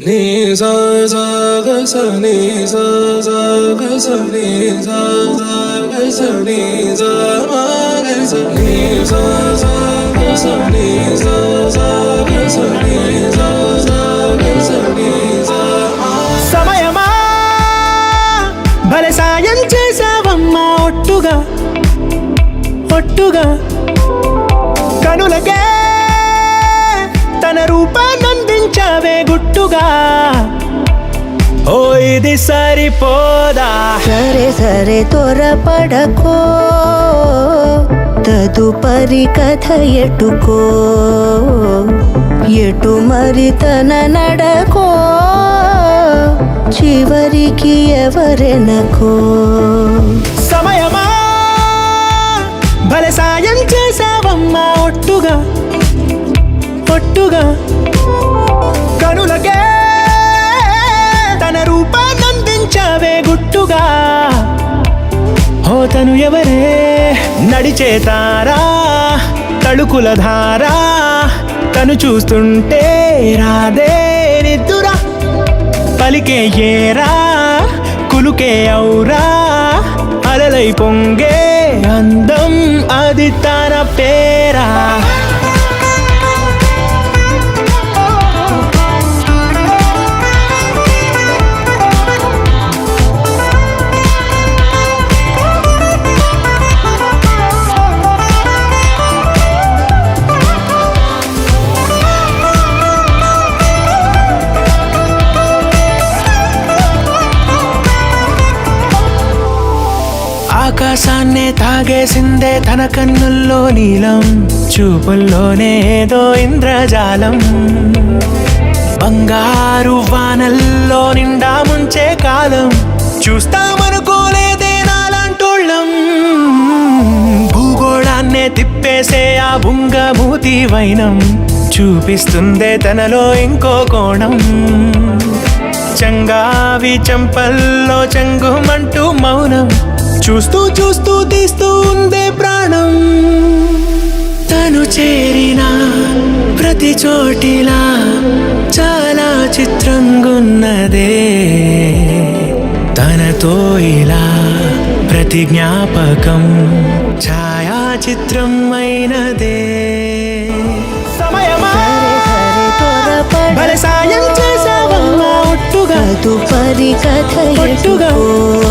నీ సా సా గ స నీ సా సా గ స నీ సా సా గ స నీ సా మా గ స నీ సా సా గ స నీ సా సా గ స నీ సా సా గ స నీ సా మా. సమయమా భలే సాయం చేసావమ్మా ఒట్టుగా ఒట్టుగా కనులకే తన రూపాన్నందించావే గుట్టుగా. ఓ ఇది సరిపోదా? సరే సరే త్వరపడకో, తదుపరి కథ ఎటుకో, ఎటు మరి తన నడకో, చివరికి ఎవరెనకో. సమయమా భలే సాయం చేసావమ్మా ఒట్టుగా ఒట్టుగా కనులకే తన రూపాన్నందించావే గుట్టుగా. ఓ తను ఎవరే? నడిచే తారా, తళుకుల ధారా, తను చూస్తుంటే రాదే నిద్దురా. పలికే ఏరా, కులుకే ఔరా, అలలై పొంగే అందం అది తన పేరా. ఆకాశాన్నే తాగేసిందే తన కన్నుల్లో నీలం, చూపుల్లోనే ఏదో ఇంద్రజాలం. బంగారు వానల్లో నిండా ముంచే కాలం, చూస్తామనుకోలేదే నాలాంటోళ్ళం. భూగోళాన్నే తిప్పేసే ఆ బుంగమూతి వైనం, చూపిస్తుందే తనలో ఇంకో కోణం. చంగావి చంపల్లో చంగుమంటూ మౌనం, చూస్తూ చూస్తూ తీస్తూ ఉందే ప్రాణం. తను చేరిన ప్రతి చోటిలా చాలా చిత్రంగున్నదే, తనతో ఇలా ప్రతి జ్ఞాపకం ఛాయాచిత్రం అయినదే. సమయమా భలే సాయం చేసావమ్మా ఒట్టుగా, తదుపరి కథ ఒట్టుగా ఎటుకో,